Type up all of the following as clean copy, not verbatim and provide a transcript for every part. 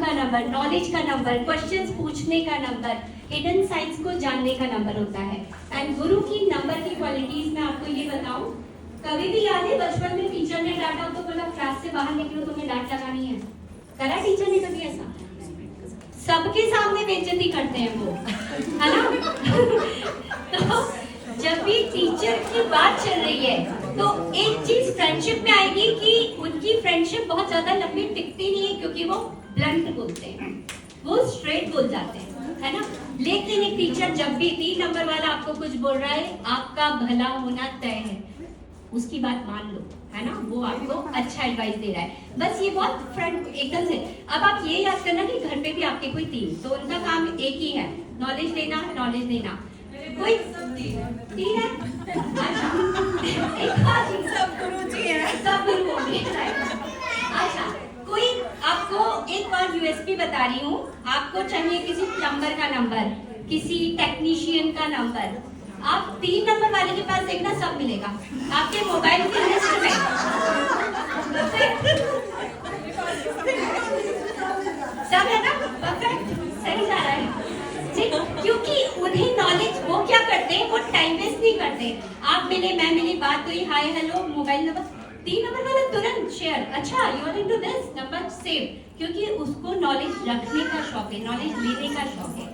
का number, knowledge का number, questions पूछने का नंबर, हिडन साइंस को जानने का नंबर होता है। एंड गुरु की नंबर की क्वालिटीज में आपको ये बताऊं, कभी भी याद है बचपन में टीचर ने डांटा तो बोला क्लास से बाहर निकलो, तुम्हें डांट लगानी है, करा टीचर ने कभी ऐसा? सबके सामने बेइज्जती करते हैं वो, है ना? तो जब भी टीचर की बात चल रही है तो एक चीज फ्रेंडशिप में आएगी कि उनकी फ्रेंडशिप बहुत ज्यादा लंबी टिकती नहीं है, क्योंकि वो ब्लंट बोलते हैं, वो स्ट्रेट बोल जाते हैं, है ना? लेकिन एक टीचर जब भी 3 नंबर वाला आपको कुछ बोल रहा है, आपका भला होना तय है, उसकी बात मान लो, है ना? वो आपको अच्छा एडवाइस दे रहा है, बस ये बहुत फ्रेंड एकदम से। अब आप ये याद करना कि घर पे भी आपके कोई 3, तो उनका काम एक ही है, नॉलेज देना, नॉलेज देना। कोई 3 है? सब गुरुजी हैं, सब गुरु होंगे। अच्छा, कोई आपको एक बार यूएसपी बता रही हूँ, आपको चाहिए किसी प्लम्बर का नंबर, किसी टेक्नीशियन का नंबर, आप 3 नंबर वाले के पास देखना, सब मिलेगा आपके मोबाइल के लिस्ट में। सब है ना? परफेक्ट, सही जा रहा है। क्योंकि उन्हें नॉलेज, वो क्या करते हैं, वो टाइम वेस्ट नहीं करते। आप मिले, मैं मिली, बात हुई, hi hello, mobile number, 3 number वाला तुरंत शेयर, अच्छा you are into this number, save, क्योंकि उसको नॉलेज रखने का शौक है, नॉलेज लेने का शौक है।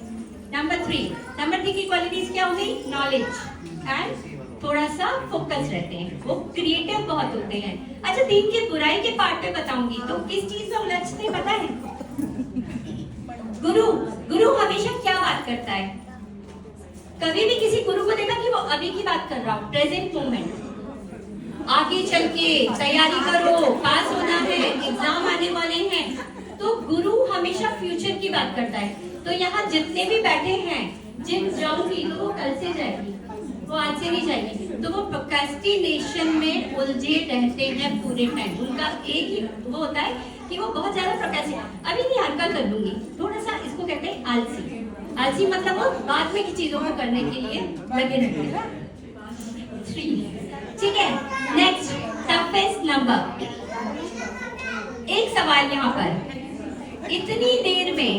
नंबर 3 की क्वालिटीज क्या हो गई? नॉलेज एंड थोड़ा सा फोकस रहते हैं, वो क्रिएटिव बहुत होते हैं। अच्छा, 3 के बुराई के पार्ट पे बताऊंगी, तो किस चीज में उलझते पता है? गुरु हमेशा क्या बात करता है? कभी भी किसी गुरु को देखा कि वो अभी की बात कर रहा हो, प्रेजेंट मोमेंट, आगे चल के तैयारी करो, पास होना है, एग्जाम आने वाले हैं, तो गुरु हमेशा फ्यूचर की बात करता है। तो यहाँ जितने भी बैठे हैं, जिम जाऊंगी तो वो कल से जाएगी, वो आज से नहीं जाएगी, तो वो प्रोक्रेस्टिनेशन में उलझे रहते हैं पूरे टाइम। उनका एक ही वो होता है कि वो बहुत ज्यादा प्रोक्रेस्टिनेट, अभी नहीं हल्का कर लूंगी, थोड़ा सा, इसको कहते हैं आलसी। आलसी मतलब वो बाद में की चीजों को करने के लिए लगे रहते हैं। 3, ठीक है। Next, toughest number. एक सवाल यहाँ पर, इतनी देर में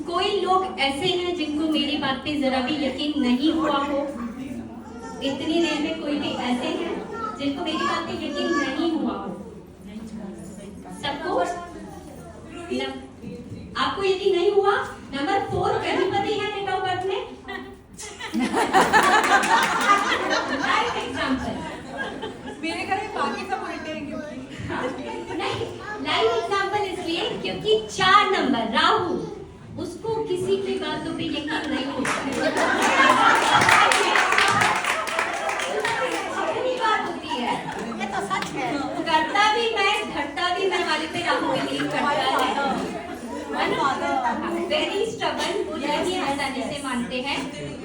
कोई लोग ऐसे हैं जिनको मेरी बात पे जरा भी यकीन नहीं हुआ हो? इतनी देर में कोई भी ऐसे हैं जिनको मेरी बात पे यकीन नहीं हुआ हो? सबको? आपको यकीन नहीं हुआ? नंबर 4 कहीं पति है डेट ऑफ बर्थ में? लाइव एग्जांपल, मेरे घर में बाकी सब उल्टे हैं क्योंकि नहीं, लाइव एग्जांपल इसलिए क्योंकि 4 नंबर राहु, उसको किसी की बातों पे यकीन नहीं होता। अपनी बात होती है, ये तो सच है। करता भी मैं, घटता भी मैं वाले पे राहु बिलीव करता है वेरी स्टबर्न, वो नहीं आसानी से मानते हैं।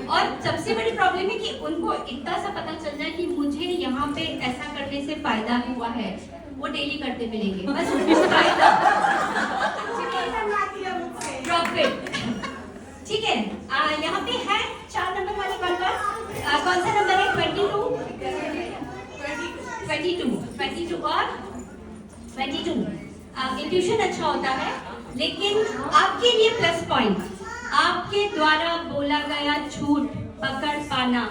और सबसे बड़ी प्रॉब्लम है कि उनको इतना सा पता चल जाए कि मुझे यहाँ पे ऐसा करने से फायदा हुआ है, वो डेली करते मिलेंगे, बस उनको फायदा, प्रॉफिट। ठीक है, यहाँ पे है 4 नंबर वाले कौन सा नंबर है? 22 और 22। इंट्यूशन अच्छा होता है, लेकिन आपके लिए प्लस पॉइंट, आपके द्वारा बोला गया झूठ पकड़ पाना।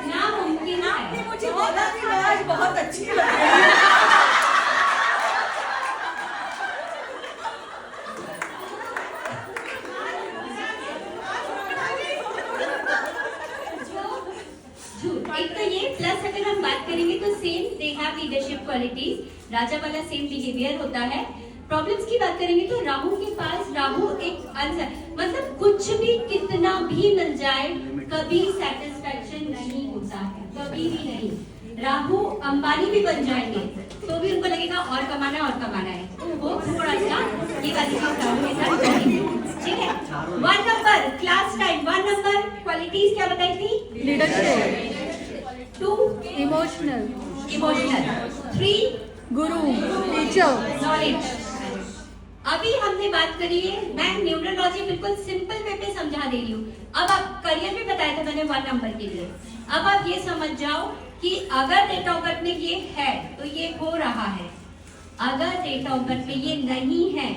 नामुमकिन है। मुझे बोला कि मैं आज बहुत अच्छी लगी। एक तो ये प्लस, अगर हम बात करेंगे तो same they have leadership qualities, राजा वाला सेम बिहेवियर होता है। प्रॉब्लम्स की बात करेंगे तो राहु के पास, राहु एक आंसर, मतलब कुछ भी कितना भी मिल जाए कभी सेटिस्फेक्शन नहीं होता है, कभी भी नहीं। राहु अंबानी भी बन जाएंगे तो भी उनको लगेगा और कमाना है, वो थोड़ा सा ये वाली चीज राहु के साथ करेंगे। ठीक है, 1 number class time, 1 number qualities क्या बताई थी? लीडरशिप, 2 इमोशनल, 3 गुरु, टीचर, नॉलेज। अभी हमने बात करी है, मैं न्यूमरोलॉजी बिल्कुल सिंपल वे पे समझा दे रही हूँ। अब आप करियर में बताया था मैंने 1 नंबर के लिए, अब आप ये समझ जाओ कि अगर डेट ऑफ बर्थ में ये है तो ये हो रहा है, अगर डेट ऑफ बर्थ में ये नहीं है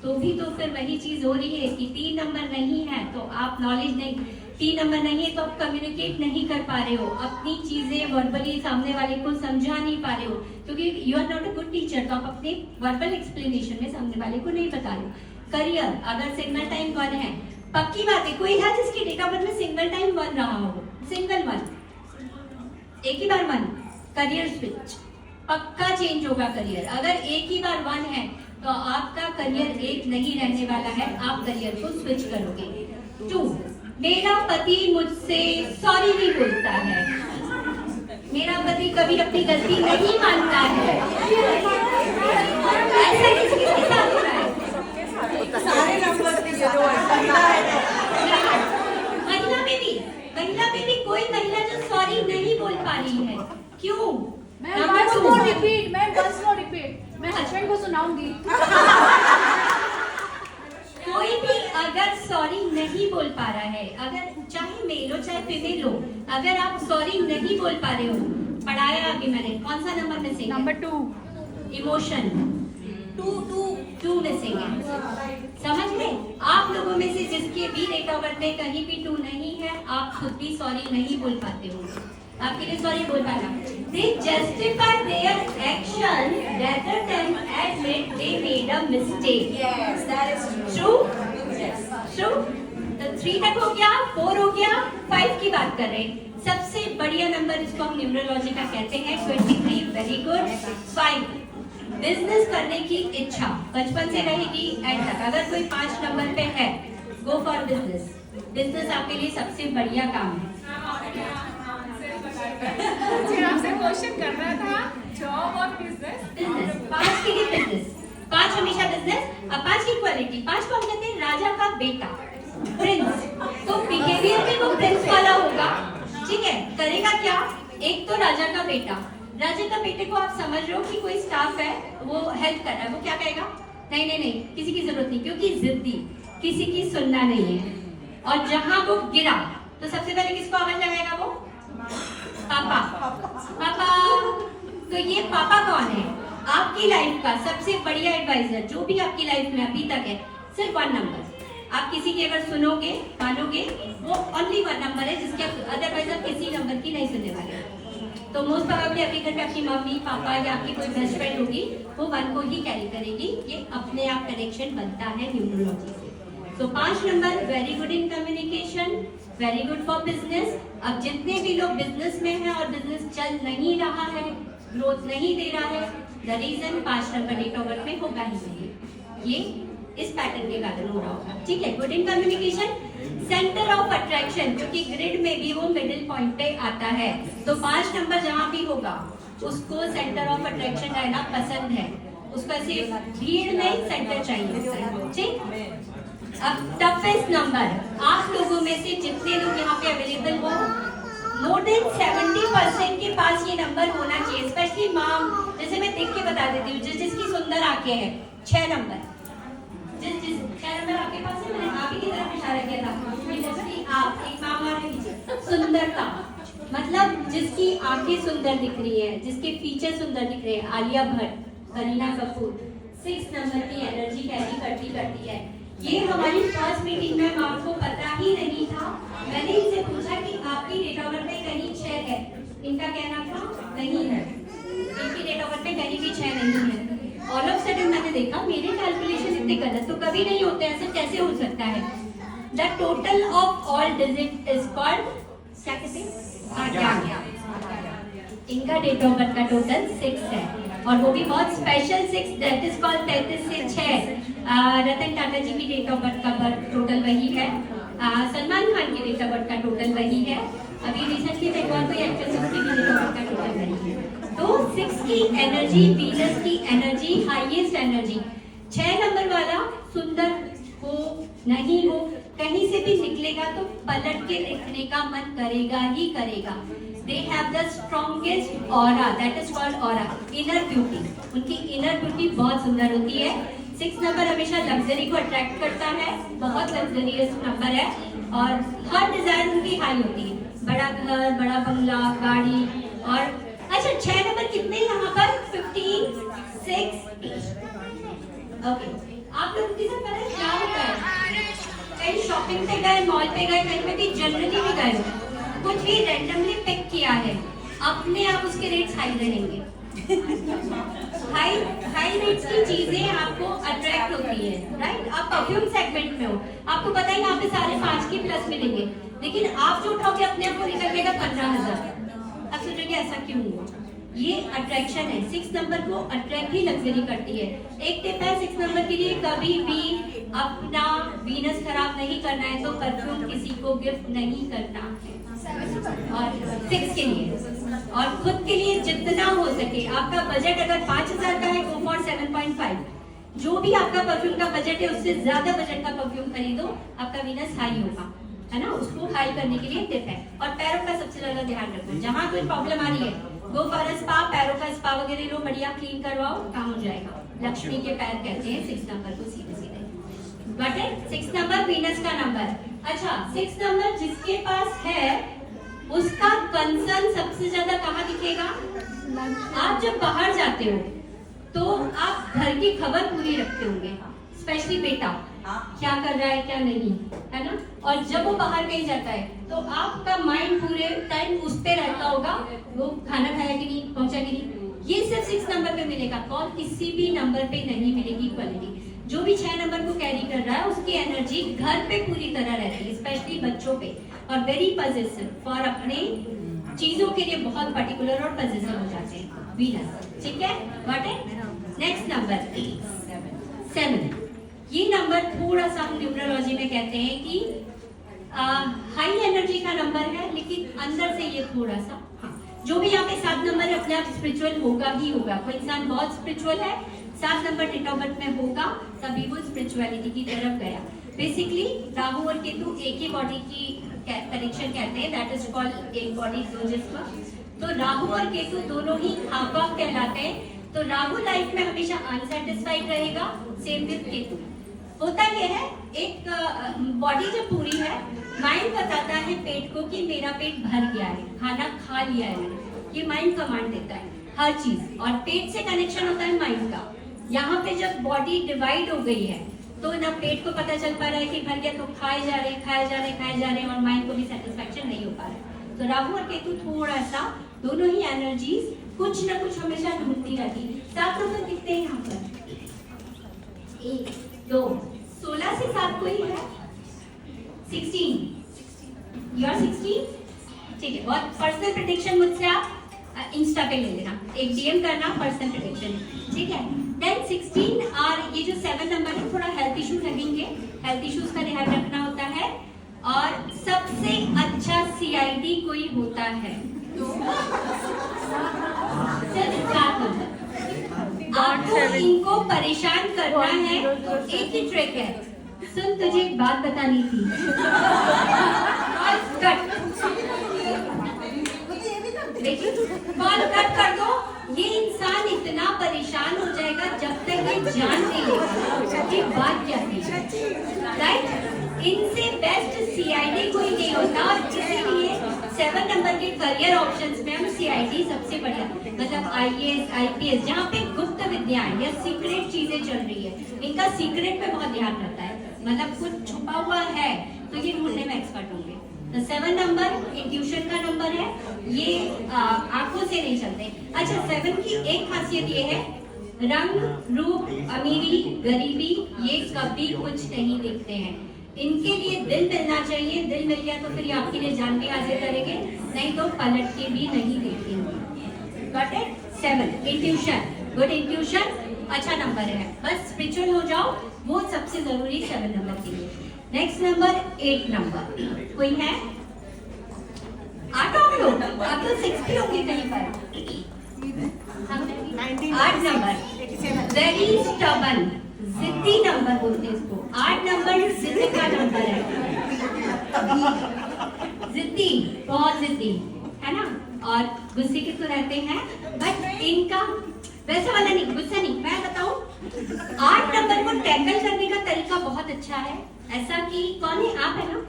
तो भी तो फिर वही चीज हो रही है कि 3 नंबर नहीं है तो आप नॉलेज नहीं, 3 नंबर नहीं है तो आप कम्युनिकेट नहीं कर पा रहे हो, अपनी चीजें वर्बली सामने वाले को समझा नहीं पा रहे हो, क्योंकि you are not a good teacher, तो आप अपने वर्बल एक्सप्लेनेशन में सामने वाले को नहीं बता रहे हो। करियर, अगर सिंगल टाइम 1 है, पक्की बात है कोई है जिसकी डेट ऑफ बर्थ में सिंगल टाइम 1 रहा हो, सिंगल 1, एक ही बार 1, करियर स्विच, पक्का चेंज होगा करियर। अगर एक ही बार 1 है तो आपका करियर एक नहीं रहने वाला है, आप करियर को स्विच करोगे। 2, मेरा पति मुझसे सॉरी नहीं बोलता है, मेरा पति कभी अपनी गलती नहीं मानता है, ऐसा किसके साथ हो रहा है? सारे नंबर के जो महिला है, महिला में भी कोई महिला जो सॉरी नहीं बोल पा रही है, क्यों? मैम once more repeat, मैं हस्बैंड को सुनाऊंगी। कोई भी अगर सॉरी नहीं बोल पा रहा है, अगर चाहे मेल हो चाहे फीमेल हो, अगर आप सॉरी नहीं बोल पा रहे हो, पढ़ाया अभी मैंने, कौन सा number missing? Number 2, emotion, 2 missing है। समझ गए? आप लोगों में से जिसके भी डेट ऑफ बर्थ में कहीं भी 2 नहीं है, आप खुद भी सॉरी नहीं बोल पाते हो, आपके लिए सॉरी बोल पाना। They justify their action rather than admit they made a mistake. yes, that is True? yes. True? तो 3 तक हो गया, 4 हो गया, 5 की बात कर रहे हैं। सबसे बढ़िया नंबर इसको हम न्यूमरोलॉजी का कहते हैं, 23, वेरी गुड। 5, बिजनेस करने की इच्छा बचपन से रहेगी एंड तक। अगर कोई 5 नंबर पे है, गो फॉर बिजनेस, बिजनेस आपके लिए सबसे बढ़िया काम है। मुझे आपसे क्वेश्चन करना था, जॉब और बिजनेस। बिजनेस, 5 के लिए बिजनेस, 5 हमेशा बिजनेस। अब 5 की क्वालिटी, 5 को हम कहते हैं राजा का बेटा, प्रिंस। तो बिहेवियर भी वो प्रिंस वाला होगा, ठीक है। करेगा क्या? एक तो राजा का बेटा, राजा का बेटे को आप समझ रहे हो कि कोई स्टाफ है वो हेल्प कर रहा है, वो क्या कहेगा? नहीं नहीं नहीं, किसी की जरूरत नहीं, क्योंकि जिद्दी, किसी की सुनना नहीं है। और जहां वो गिरा तो सबसे पहले किसको आवाज लगाएगा? वो पापा, पापा। तो ये पापा कौन है? आपकी लाइफ का सबसे बढ़िया एडवाइजर, जो भी आपकी लाइफ में अभी तक है, सिर्फ 1 नंबर। आप किसी की अगर सुनोगे, मानोगे, वो ओनली 1 नंबर है जिसके अदरवाइज आप किसी नंबर की नहीं सुनने वाले। तो मोस्ट प्रोबेबली आपके घर पे आपकी मम्मी पापा या आपकी कोई बेस्ट फ्रेंड होगी, वो 1 को ही कैरी करेगी। ये अपने आप कनेक्शन बनता है न्यूमरोलॉजी से। तो 5 number, very good in communication, very good for business. अब जितने भी लोग बिजनेस में हैं और बिजनेस चल नहीं रहा है, ग्रोथ नहीं दे रहा है, the reason 5 number date of birth में होगा ही नहीं, ये इस पैटर्न के कारण हो रहा होगा, ठीक है। Good in communication, centre of attraction, क्योंकि ग्रिड में भी वो मिडिल पॉइंट पे आता है, तो 5 नंबर जहां भी होगा उसको सेंटर ऑफ अट्रैक्शन रहना पसंद है, उसको ऐसे भीड़ में सेंटर चाहिए, ठीक। अब टफेस्ट नंबर, आप लोगों में से जितने लोग यहाँ पे अवेलेबल हो, मोर देन 70% के पास ये नंबर होना चाहिए, स्पेशली माम। जैसे मैं देख के बता देती हूँ, जिसकी सुंदर आंखें हैं, 6 नंबर, जिस 6 नंबर आपके पास है, मैंने आप ही की तरफ इशारा किया था, जैसे आप एक माम आ रही है, सुंदरता मतलब जिसकी आंखें सुंदर दिख रही है, जिसके फीचर सुंदर दिख रहे हैं, आलिया भट्ट, करीना कपूर 6 नंबर की एनर्जी कैरी करती है। ये हमारी फर्स्ट मीटिंग में माम को पता ही नहीं था, मैंने इनसे पूछा कि आपकी डेट ऑफ बर्थ में कहीं 6 है, इनका कहना था नहीं है, इनकी डेट ऑफ बर्थ में कहीं भी 6 नहीं है। ऑल ऑफ सडन मैंने देखा मेरे कैलकुलेशन इतने गलत तो कभी नहीं होते, ऐसे कैसे हो सकता है। The total of all digit is called, क्या कहते हैं, इनका डेट ऑफ बर्थ का टोटल 6 है, और वो भी बहुत स्पेशल 6, दैट इज कॉल्ड 33 से 6। रतन टाटा जी की डेट ऑफ बर्थ का टोटल वही है, सलमान खान की डेट ऑफ बर्थ का टोटल वही है, अभी रिसेंटली में और कोई एक्ट्रेस उसकी भी डेट ऑफ बर्थ का टोटल वही है। तो 6 की एनर्जी, वीनस की एनर्जी, हाईएस्ट एनर्जी। 6 नंबर वाला सुंदर हो नहीं हो, कहीं से भी निकलेगा तो पलट के देखने का मन करेगा ही करेगा। They have the strongest aura, that is called aura, inner beauty. उनकी inner beauty बहुत सुंदर होती है। 6 नंबर हमेशा लग्जरी को अट्रैक्ट करता है, बहुत लग्जरियस नंबर है, और हर डिजायर उनकी हाई होती है, बड़ा घर, बड़ा बंगला, गाड़ी, और अच्छा 6 नंबर कितने यहाँ पर 15 6 ओके। आप लोग के साथ पता है क्या होता है, कहीं शॉपिंग पे गए, मॉल पे गए, कहीं पे भी जनरली भी गए, कुछ भी रैंडमली पिक किया है, अपने आप उसके रेट्स हाई रहेंगे। हाई रेट्स की चीजें आपको अट्रैक्ट होती है, राइट। आप परफ्यूम सेगमेंट में हो, आपको पता है यहाँ पे सारे 5 के प्लस मिलेंगे, लेकिन आप जो उठाओगे अपने आप को निकलेगा 15,000। आप सोचोगे ऐसा क्यों हुआ? ये अट्रैक्शन है। 6 नंबर को अट्रैक्ट ही लग्जरी करती है। एक टिप है 6 नंबर के लिए, कभी भी अपना वीनस खराब नहीं करना है तो परफ्यूम किसी को गिफ्ट नहीं करना है। और 6 के लिए और खुद के लिए जितना हो सके, आपका बजट अगर 5,000 का है, गो फॉर 7.5। जो भी आपका परफ्यूम का बजट है उससे ज्यादा बजट का परफ्यूम खरीदो, आपका वीनस हाई होगा, है ना। उसको हाई करने के लिए टिप है। और पैरों का सबसे ज्यादा ध्यान रखो, जहाँ कोई प्रॉब्लम आ रही है गो फॉर अ स्पा, पैरों का स्पा वगैरह लो, बढ़िया क्लीन करवाओ, काम हो जाएगा। लक्ष्मी के पैर कहते हैं 6 नंबर को, सीधे सीधे। बट 6 नंबर वीनस का नंबर। अच्छा 6 नंबर जिसके पास है उसका कंसर्न सबसे ज्यादा कहाँ दिखेगा? आप जब बाहर जाते हो तो आप घर की खबर पूरी रखते होंगे, स्पेशली बेटा क्या कर रहा है क्या नहीं, है ना। और जब वो बाहर कहीं जाता है तो आपका माइंड पूरे टाइम उस पे रहता होगा, वो खाना खाया कि नहीं, पहुंचा कि नहीं। ये सिर्फ 6 नंबर पे मिलेगा, और किसी भी नंबर पे नहीं मिलेगी क्वालिटी। जो भी 6 नंबर को कैरी कर रहा है उसकी एनर्जी घर पे पूरी तरह रहती है, स्पेशली बच्चों पे, और वेरी पॉजिटिव फॉर अपने चीजों के लिए बहुत पर्टिकुलर और पॉजिटिव हो जाते हैं वीनस, ठीक है। व्हाट है नेक्स्ट नंबर 7। ये नंबर थोड़ा सा हम न्यूमरोलॉजी में कहते हैं कि हाई एनर्जी का नंबर है, लेकिन अंदर से ये थोड़ा सा, जो भी यहाँ पे 7 नंबर अपने आप स्पिरिचुअल होगा ही होगा। कोई इंसान बहुत स्पिरिचुअल है, 7 नंबर डेट ऑफ बर्थ में होगा, तभी वो स्पिरिचुअलिटी की तरफ गया। बेसिकली राहु और केतु एक ही बॉडी की कनेक्शन कहते हैं, दैट इज कॉल्ड एक बॉडी दो जिस्म। तो राहु और केतु दोनों ही खाका कहलाते हैं। तो राहु लाइफ में हमेशा अनसेटिस्फाइड रहेगा, सेम विद केतु। होता यह है, एक बॉडी जब पूरी है, माइंड बताता है पेट को कि मेरा पेट भर गया है, खाना खा लिया है मैंने, ये माइंड कमांड देता है हर चीज। और पेट से कनेक्शन होता है माइंड का। यहाँ पे जब बॉडी डिवाइड हो गई है तो ना पेट को पता चल पा रहा है कि भर गया, तो खाए जा रहे हैं और माइंड को भी सेटिस्फेक्शन नहीं हो पा रहा है। तो राहु और केतु थोड़ा सा, दोनों ही एनर्जीज कुछ ना कुछ हमेशा ढूंढती रहती। 7 नंबर कितने हैं यहाँ पर? 1 2 16 से 7 कोई है? 16 यू आर 16, ठीक है। बहुत पर्सनल प्रेडिक्शन मुझसे आप इंस्टा पे ले लेना, एक डीएम करना, पर्सनल प्रेडिक्शन, ठीक है। देन 16 और ये जो 7 नंबर है, थोड़ा हेल्थ इशू लगेंगे, हेल्थ इश्यूज का ध्यान रखना होता है। और सबसे अच्छा सीआईडी कोई होता है सिर्फ 7 नंबर। आपको इनको परेशान करना है, एक ही ट्रिक है। सुन, तुझे एक बात बतानी थी, देखिए कॉल कट कर दो। ये इंसान इतना परेशान हो जाएगा जब तक ये जान नहीं लेगा कि बात क्या थी, राइट। इनसे बेस्ट सीआईडी कोई नहीं होता, और इसीलिए 7 नंबर के करियर ऑप्शंस में हम सीआईडी सबसे बढ़िया, मतलब आईएएस आईपीएस, जहाँ पे गुप्त विद्याएं या सीक्रेट चीजें चल रही है, इनका सीक्रेट पे बहुत ध्यान रहता है। मतलब कुछ छुपा हुआ है तो ये ढूंढने में एक्सपर्ट होंगे। तो 7 नंबर इंट्यूशन का नंबर है, ये आंखों से नहीं चलते। अच्छा 7 की एक खासियत ये है, रंग रूप अमीरी गरीबी ये कभी कुछ नहीं देखते हैं। इनके लिए दिल मिलना चाहिए, दिल मिल गया तो फिर ये आपके लिए जान भी हाजिर करेंगे, नहीं तो पलट के भी नहीं देखेंगे। Got it? 7 intuition, good intuition अच्छा नंबर है। बस स्पिरिचुअल हो जाओ, वो सबसे जरूरी 7 नंबर के लिए। नेक्स्ट नंबर 8 नंबर कोई है? 8 आप लोग, आप तो 6 भी होंगे कहीं पर। 8 नंबर वेरी स्टबन, जिद्दी नंबर बोलते हैं इसको। 8 नंबर जिद्द का नंबर है, जिद्दी, बहुत जिद्दी, है ना। और गुस्से के तो रहते हैं, बट इनका वैसा वाला नहीं, गुस्सा नहीं। मैं बताऊं 8 नंबर को टैकल करने का तरीका बहुत अच्छा है। ऐसा कि कौन है? आप है ना,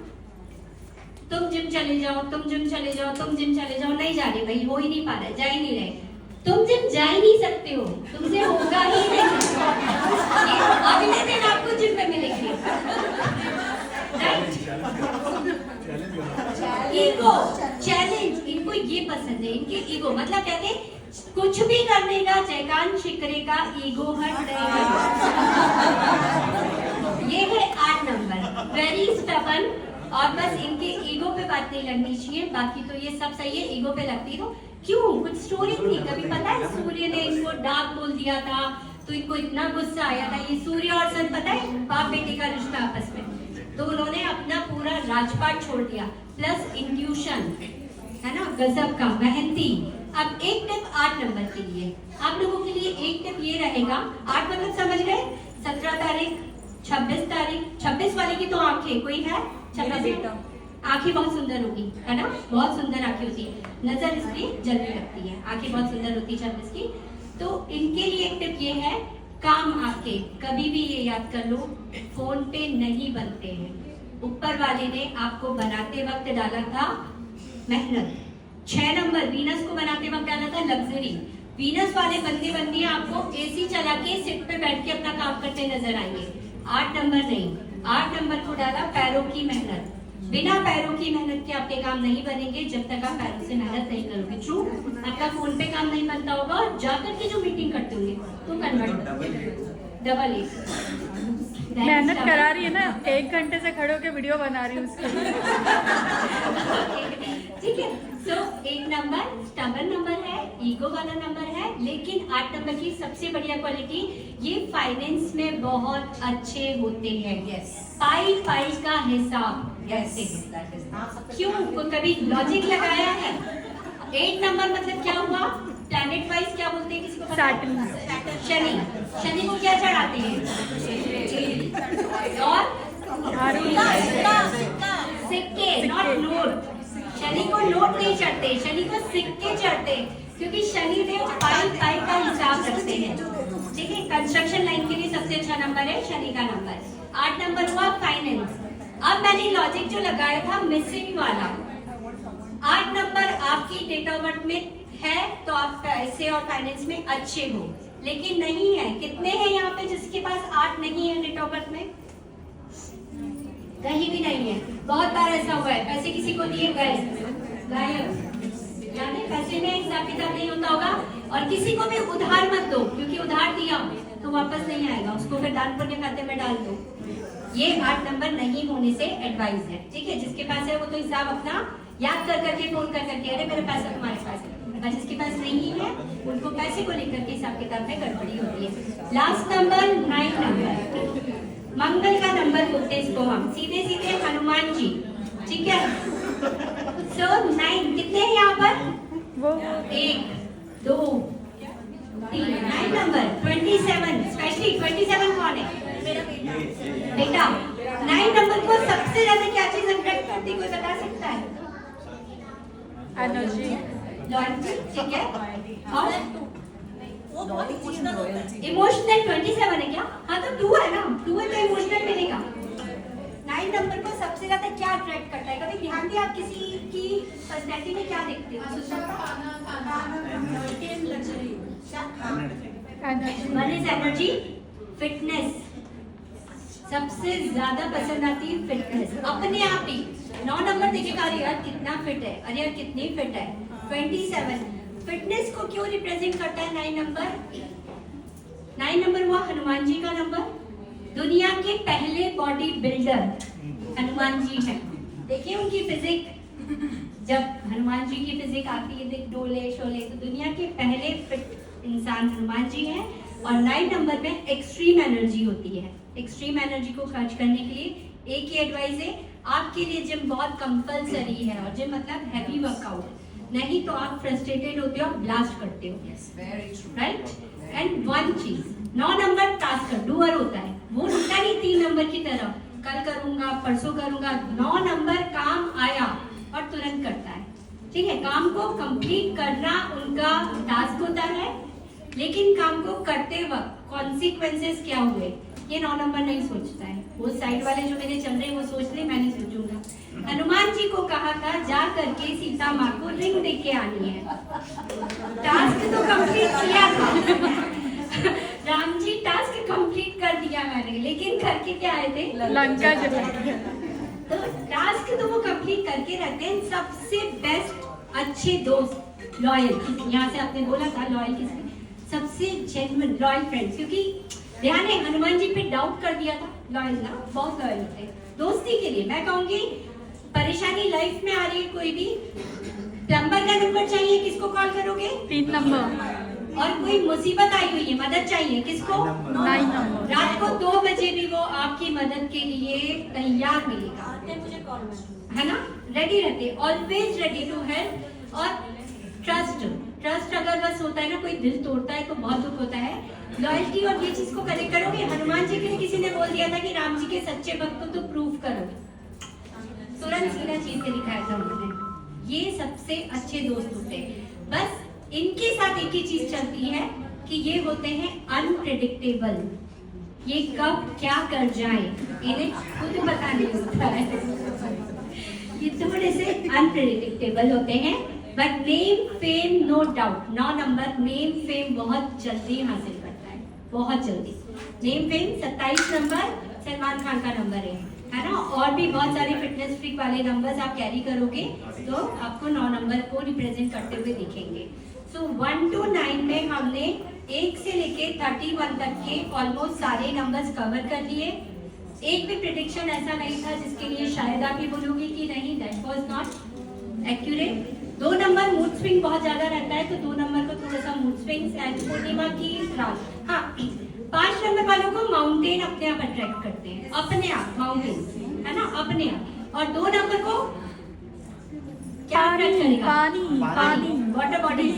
तुम जिम चले जाओ, तुम जिम चले जाओ, तुम जिम चले जाओ, नहीं जा रहे भाई, हो ही नहीं पा रहा है, जा ही नहीं रहे। तुम जिम जा ही नहीं सकते हो, तुमसे होगा ही नहीं। ये अगले दिन आपको जिम में मिलेंगे, राइट? ईगो, चैलेंज, इनको ये पसंद है, इनके ईगो मतलब कहते हैं कुछ भी करने का जयकान शिकरे का ईगो हट रहेगा। ये है 8 नंबर, वेरी स्टबन, और बस इनके ईगो पे बात नहीं लगनी चाहिए, बाकी तो ये सब सही है, ईगो पे लगती तो क्यों, कुछ स्टोरी थी, कभी पता है सूर्य ने इनको डाक बोल दिया था तो इनको इतना गुस्सा आया था। ये सूर्य और सन पता है बाप बेटे का रिश्ता आपस में, तो उन्होंने अपना पूरा राजपाट छोड़ दिया, प्लस इंट्यूशन है ना, गजब का, मेहनती। अब एक टिप 8 नंबर के लिए, आप लोगों के लिए एक टिप ये रहेगा, 8 मतलब समझ गए, 17 तारीख, 26 तारीख, 26 वाले की तो आंखें कोई है, 26 बेटा आंखें बहुत सुंदर होगी, है ना, बहुत सुंदर आंखें होती है, नजर इसकी जल्दी लगती है, आंखें बहुत सुंदर होती है 26 की। तो इनके लिए एक टिप ये है, काम आपके कभी भी ये याद कर लो, फोन पे नहीं बनते हैं। ऊपर वाले ने आपको बनाते वक्त डाला था मेहनत। 6 नंबर वीनस को बनाते वक्त डाला था लग्जरी। वीनस वाले बंदे बंदियां आपको एसी चला के सीट पे बैठ के अपना काम करते नजर आएंगे। 8 नंबर नहीं, 8 नंबर को डाला पैरों की मेहनत। बिना पैरों की मेहनत के आपके काम नहीं बनेंगे जब तक आप पैरों से मेहनत नहीं करोगे। ट्रू, आपका फोन पे काम नहीं बनता होगा, और जाकर के जो मीटिंग करते होंगे तो कन्वर्ट डबल ए मेहनत करा रही है ना, 1 घंटे से खड़े होकर वीडियो बना रही हूँ उसकी। ठीक है, तो 1 नंबर स्टबर्न नंबर है, ईगो वाला नंबर है, लेकिन 8 नंबर की सबसे बढ़िया क्वालिटी, ये फाइनेंस में बहुत अच्छे होते हैं। Yes. पाई का हिसाब कैसे क्यों, को कभी लॉजिक लगाया है? 8 नंबर मतलब क्या हुआ, प्लैनेट वाइज क्या बोलते हैं, किसी को पता है? शनि, शनि को क्या चढ़ाते हैं? और सिक्के, नॉट नोट। शनि को नोट नहीं चढ़ते, शनि को सिक्के चढ़ते, क्योंकि शनि देव पाई का हिसाब रखते हैं। ठीक है, कंस्ट्रक्शन लाइन के लिए सबसे अच्छा नंबर है शनि का नंबर। 8 नंबर हुआ फाइनेंस। अब मैंने लॉजिक जो लगाया था मिसिंग वाला, 8 नंबर आपकी डेट ऑफ बर्थ में है तो आप पैसे और फाइनेंस में अच्छे हो, लेकिन नहीं है। कितने हैं यहाँ पे जिसके पास 8 नहीं है डेट ऑफ बर्थ में? कहीं भी नहीं है। बहुत बार ऐसा हुआ है, पैसे किसी को दिए गए गायब, यानी पैसे में हिसाब किताब नहीं होता होगा। और किसी को भी उधार मत दो, क्योंकि उधार दिया तो वापस नहीं आएगा, उसको फिर दान पुण्य खाते में डाल दो। ये 8 नंबर नहीं होने से एडवाइस है। ठीक है, जिसके पास है वो तो हिसाब अपना याद कर करके फोन कर करके, अरे मेरा पैसा तुम्हारे पास है। और जिसके पास नहीं है उनको पैसे को लेकर के हिसाब किताब में गड़बड़ी होती है। लास्ट नंबर 9 नंबर, मंगल का नंबर बोलते हैं इसको हम, सीधे सीधे हनुमान जी। ठीक है, सो 9 कितने हैं यहाँ पर? वो 1 2 3, 9 नंबर 27, स्पेशली 27 कौन है? बेटा 9 नंबर को सबसे ज्यादा क्या चीज अट्रैक्ट करती, कोई बता सकता है? Energy, loyalty. ठीक है, और वो बहुत इमोशनल होता है। इमोशनल 27 है क्या? हाँ तो 2 है ना, 2 है तो इमोशनल मिलेगा। 9 नंबर को सबसे ज्यादा क्या अट्रैक्ट करता है? कभी ध्यान दिया आप किसी की पर्सनैलिटी में क्या देखते हो? वन इज एनर्जी, फिटनेस सबसे ज्यादा पसंद आती है, फिटनेस अपने आप ही। 9 नंबर देखेगा, अरे यार कितना फिट है, अरे यार कितनी फिट है। 27 फिटनेस को क्यों रिप्रेजेंट करता है 9 नंबर? 9 नंबर हुआ हनुमान जी का नंबर। दुनिया के पहले बॉडी बिल्डर हनुमान जी हैं। देखिए उनकी फिजिक, जब हनुमान जी की फिजिक आती है देख डोले शोले, तो दुनिया के पहले फिट इंसान हनुमान जी हैं। और 9 नंबर में एक्सट्रीम एनर्जी होती है। एक्सट्रीम एनर्जी को खर्च करने के लिए एक ही एडवाइस है, आपके लिए जिम बहुत कंपलसरी है। और जिम मतलब हैवी वर्कआउट, नहीं तो आप फ्रस्ट्रेटेड होते हो, आप ब्लास्ट करते हो, राइट? एंड वन चीज, 9 नंबर टास्कर डूअर होता है, वो रुकता नहीं 3 नंबर की तरह, कल करूंगा परसों करूंगा। 9 नंबर काम आया और तुरंत करता है। ठीक है, काम को कंप्लीट करना उनका टास्क होता है, लेकिन काम को करते वक्त कॉन्सिक्वेंसेस क्या हुए ये 9 नंबर नहीं सोचता है। वो साइड वाले जो मेरे चल रहे हैं वो सोच ले, मैं नहीं सोचूंगा। हनुमान जी को कहा था जा करके सीता माँ को रिंग दे के आनी है। टास्क तो कंप्लीट किया था राम जी, टास्क कंप्लीट कर दिया मैंने, लेकिन करके क्या आए थे? लंका के तो टास्क तो वो कंप्लीट करके रहते हैं। सबसे बेस्ट अच्छे दोस्त लॉयल, यहाँ से आपने बोला था लॉयल किसके, सबसे जेन्युइन लॉयल फ्रेंड्स, क्योंकि ध्यान है हनुमान जी पे डाउट कर दिया था, लॉयल ना, बहुत लॉयल होते हैं दोस्ती के लिए। मैं कहूंगी परेशानी लाइफ में आ रही है, कोई भी प्लम्बर का नंबर चाहिए, किसको कॉल करोगे? 3 नंबर। और कोई मुसीबत आई हुई है, मदद चाहिए, किसको? 9 नंबर। रात को 2 बजे भी वो आपकी मदद के लिए तैयार मिलेगा, है ना, रेडी रहते, ऑलवेज रेडी टू हेल्प। और ट्रस्ट अगर बस होता है ना, कोई दिल तोड़ता है तो बहुत दुख होता है। लॉयल्टी और ये चीज को कनेक्ट करोगे। हनुमान जी के लिए किसी ने बोल दिया था कि राम जी के सच्चे भक्त को तो प्रूव करो, तुरंत सीधा चीज से दिखाया था उन्होंने। ये सबसे अच्छे दोस्त होते हैं। बस इनके साथ एक ही चीज चलती है कि ये होते हैं अनप्रेडिक्टेबल। ये कब क्या कर जाए इन्हें खुद पता नहीं होता है। ये थोड़े से अनप्रेडिक्टेबल होते हैं। But name fame no doubt, 9 number name fame बहुत जल्दी हासिल करता है, बहुत जल्दी। Name fame 27 number Salman Khan का नंबर है ना। और भी बहुत सारे फिटनेस फ्रीक वाले नंबर्स आप कैरी करोगे तो आपको 9 नंबर को रिप्रेजेंट करते हुए दिखेंगे। सो 1 to 9 में हमने 1 से लेके 31 तक के ऑलमोस्ट सारे नंबर्स कवर कर लिए। एक भी प्रेडिक्शन ऐसा नहीं था जिसके लिए शायद आप ये बोलोगे कि नहीं, that was not accurate. 2 number mood swing बहुत ज्यादा रहता है, तो 2 नंबर को थोड़ा सा मूड स्विंग एंड पूर्णिमा की रात। हाँ, 5 नंबर वालों को माउंटेन अपने आप अट्रैक्ट करते हैं, अपने आप माउंटेन, है ना, अपने आप। और 2 नंबर को क्या अट्रैक्ट करेगा? पानी, वाटर बॉडी,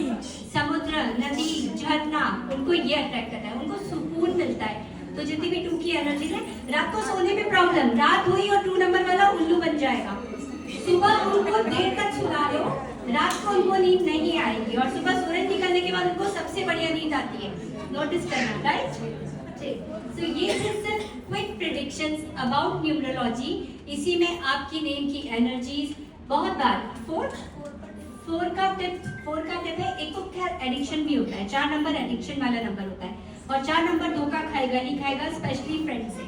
समुद्र, नदी, झरना, उनको ये अट्रैक्ट करता है, उनको सुकून मिलता है। तो जितनी भी 2 की एनर्जी है, रात को सोने में प्रॉब्लम, रात हुई और 2 नंबर वाला उल्लू बन जाएगा। सुबह उनको देर तक सुला लो, रात को उनको नींद नहीं आएगी, और सुबह सूरज निकलने के बाद उनको सबसे बढ़िया नींद आती है। नोटिस करना, राइट? सो ये क्विक प्रेडिक्शंस अबाउट न्यूमरोलॉजी। इसी में आपकी नेम की एनर्जीज बहुत बार 4 का टिप है। एक तो खैर एडिक्शन भी होता है, 4 नंबर एडिक्शन वाला नंबर होता है, और 4 नंबर धोखा खाएगा ही खाएगा, स्पेशली फ्रेंड से,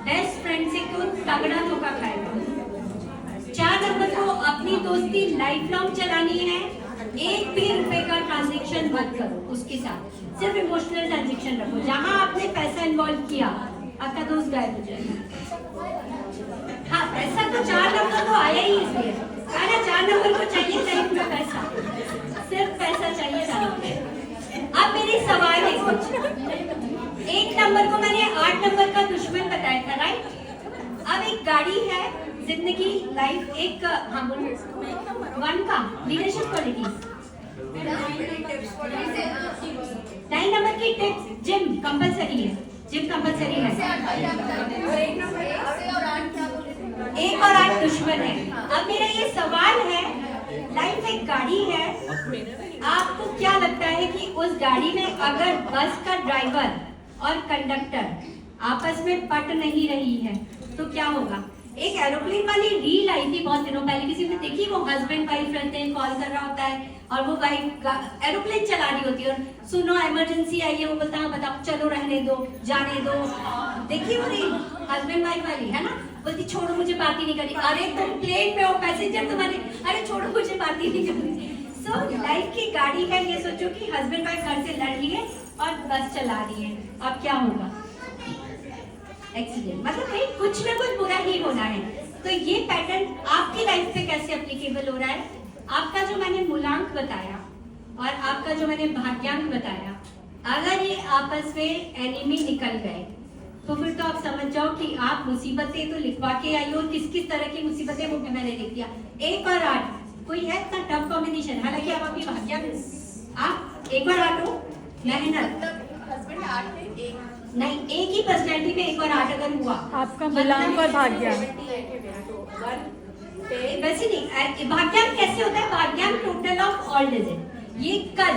बेस्ट फ्रेंड से तो तगड़ा धोखा खाएगा। 4 नंबर को अपनी दोस्ती लाइफ लॉन्ग चलानी है। 1 भी रुपए का ट्रांजेक्शन मत करो उसके साथ, सिर्फ इमोशनल ट्रांजेक्शन रखो। जहां आपने पैसा इन्वॉल्व किया आपका दोस्त गायब हो जाएगा। हाँ, पैसा तो 4 नंबर को आया ही इसलिए, अरे 4 नंबर को चाहिए लाइफ में पैसा, सिर्फ पैसा चाहिए 4 नंबर। अब मेरी सवाल है कुछ, 1 नंबर को मैंने 8 नंबर का दुश्मन बताया था, राइट? अब एक गाड़ी है, जिंदगी, लाइफ, एक, हाँ बोलो, 1 का लीडरशिप क्वालिटीज। 9 नंबर की टिप्स, जिम कंपलसरी है, जिम कंपलसरी है। 1 और 8 दुश्मन है। अब मेरा ये सवाल है, लाइफ एक गाड़ी है, आपको क्या लगता है कि उस गाड़ी में अगर बस का ड्राइवर और कंडक्टर आपस में पट नहीं रही है तो क्या होगा? एक एरोप्लेन वाली रील आई थी बहुत दिनों पहले, किसी ने देखी? वो हस्बैंड वाइफ रहते हैं, कॉल कर रहा होता है और वो वाइफ एरोप्लेन चला रही होती है और सुनो इमरजेंसी आई है, वो बोलता है बताओ, चलो रहने दो, जाने दो। देखिए वो रील हस्बैंड वाइफ वाली, है ना? बोलती छोड़ो मुझे बात ही नहीं करनी। अरे तुम प्लेन में हो, पैसेंजर तुम्हारे, अरे छोड़ो मुझे बात ही नहीं करनी। सो लाइफ की गाड़ी है, ये सोचो कि हस्बैंड वाइफ घर से लड़ रही है और बस चला रही है, अब क्या होगा? एक्सीडेंट। मतलब भाई कुछ ना कुछ बुरा ही होना है। तो ये पैटर्न आपकी लाइफ पे कैसे एप्लीकेबल हो रहा है? आपका जो मैंने मूलांक बताया और आपका जो मैंने भाग्यांक बताया, अगर ये आपस में एनिमी निकल गए तो फिर तो आप समझ जाओ कि आप मुसीबतें तो लिखवा के आई हो, किस किस तरह की मुसीबतें वो भी मैंने लिख दिया। 1 और 8 कोई है इतना टफ कॉम्बिनेशन? हालांकि आप अभी भाग्यांक, आप 1 और 8 हो, मेहनत नहीं, एक ही पर्सनैलिटी में 1 और 8 अगर हुआ, आपका मूलांक और भाग्यांक वैसे नहीं। भाग्यांक कैसे होता है? भाग्यांक टोटल ऑफ ऑल डिजिट। ये कल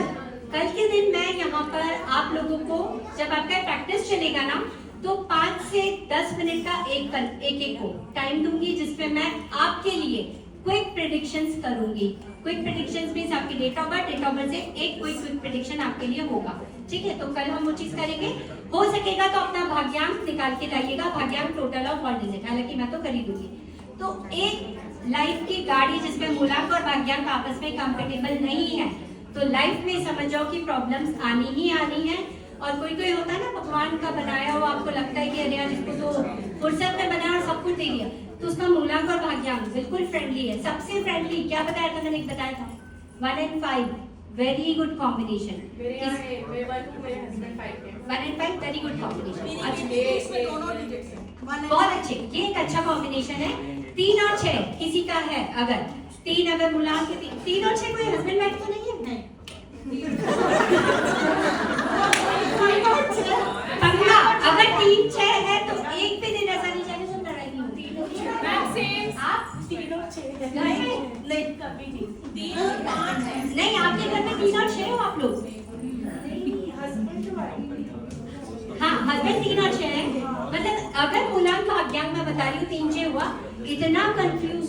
कल के दिन मैं यहाँ पर आप लोगों को, जब आपका प्रैक्टिस चलेगा ना, तो 5 से 10 मिनट का एक को टाइम दूंगी, जिसमें मैं आपके लिए क्विक प्रेडिक्शंस करूंगी। क्विक प्रेडिक्शंस मींस आपकी डेट ऑफ बर्थ से एक कोई क्विक प्रेडिक्शन आपके लिए होगा। ठीक है, तो कल हम वो चीज करेंगे। हो सकेगा तो अपना भाग्यांक निकाल के लाइएगा, भाग्यांक टोटल ऑफ 1 डिजिट, हालांकि मैं तो कर ही दूंगी। तो एक लाइफ की गाड़ी जिसमें मूलांक और भाग्यांक आपस में कंपेटेबल नहीं है, तो लाइफ में समझ जाओ कि प्रॉब्लम्स आनी ही आनी है। और कोई होता है ना, भगवान का बनाया हुआ, आपको लगता है कि अरे यार इसको तो फुर्सत में बनाया और सब कुछ दे दिया, तो उसका मूलांक और भाग्यांक बिल्कुल फ्रेंडली है, सबसे फ्रेंडली। क्या बताया था मैंने, बताया था 1 and 5 very good combination. 1 and 5 very good combination, बहुत अच्छे, ये एक अच्छा कॉम्बिनेशन है। 3 और 6 किसी का है, अगर 3 अगर मूलांक 3 और 6 कोई हस्बैंड वाइफ तो नहीं है? पंगा, अगर 3 6 है तो एक भी दिन ऐसा नहीं जाने से लड़ाई नहीं होती। आप 3 और 6 नहीं, कभी नहीं। नहीं, आपके घर में 3 और 6 हो आप लोग? हाँ, हस्बैंड 3 और 6 है। मतलब अगर मूलांक भाग्यांक मैं बता रही हूँ 3 6 हुआ, इतना कंफ्यूज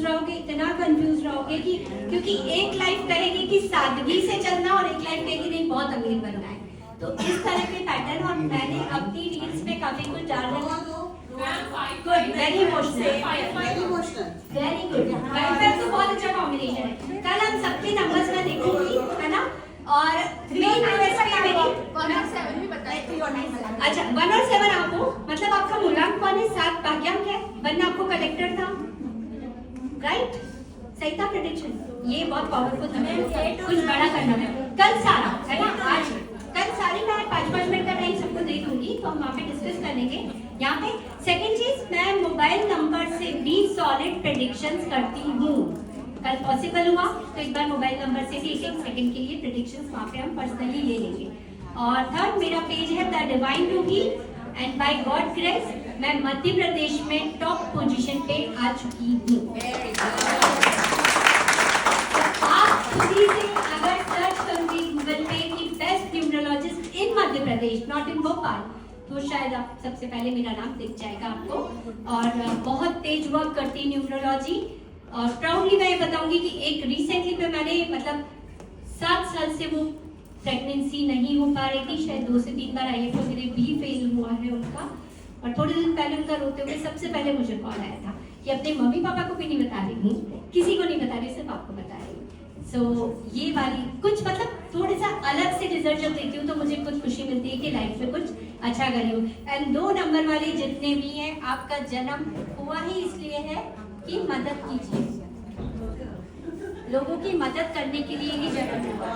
रहोगे कि क्योंकि एक लाइफ कहेगी कि सादगी से चलना और एक लाइफ कहेगी नहीं बहुत अमीर बनना है। तो इस तरह के पैटर्न, और मैंने अपनी रील्स में काफी कुछ डाल रहा हूँ। Good, very emotional, very good. 5 तो बहुत अच्छा कॉम्बिनेशन है। कल हम सबके नंबर्स में देखूंगी, है ना? और मेन यूएसपी मेरी 1 और 7 भी बताए, 3 और 9। अच्छा 1 और 7 आपको, मतलब आपका मूलांक 1 है, 7 भाग्यांक है, 1 आपको कलेक्टर था, राइट? सही था प्रेडिक्शन। ये बहुत पावरफुल था, कुछ बड़ा करना था। कल सारा है ना, आज कल सारी मैं 5-5 मिनट का टाइम सबको दे दूंगी, तो हम वहाँ पे डिस्कस कर लेंगे। यहाँ पे सेकंड चीज, मैं मोबाइल नंबर से भी सॉलिड प्रेडिक्शंस करती हूँ। कल पॉसिबल हुआ तो एक बार मोबाइल नंबर से भी 1 सेकंड के लिए प्रेडिक्शंस वहाँ पे हम पर्सनली ले लेंगे। और थर्ड मेरा पेज है the divine Ruhi, and by God grace मैं मध्य प्रदेश में टॉप पोजीशन पे आ चुकी हूँ। आप खुद से अगर सर्च करोगे गूगल पे कि best numerologist in Madhya Pradesh, not in Bhopal, तो शायद आप सबसे पहले मेरा नाम दिख जाएगा आपको। और बहुत तेज वर्क करती है न्यूमरोलॉजी। और प्राउडली मैं ये बताऊंगी कि एक रिसेंटली पे मैंने मतलब 7 साल से वो प्रेगनेंसी नहीं हो पा रही थी, शायद 2 से 3 बार IF वगैरह भी फेल हुआ है उनका। और थोड़े दिन पहले उनका रोते हुए सबसे पहले मुझे कॉल आया था कि अपने मम्मी पापा को भी नहीं बता रही हूँ, किसी को नहीं बता रही, सिर्फ आपको बता रही हूँ। सो ये वाली कुछ मतलब थोड़ा सा अलग से रिजल्ट जब देती हूँ तो मुझे कुछ खुशी मिलती है कि लाइफ में कुछ अच्छा करी हूँ। एंड 2 नंबर वाले जितने भी हैं, आपका जन्म हुआ ही इसलिए है कि मदद कीजिए, लोगों की मदद करने के लिए ही जन्म हुआ।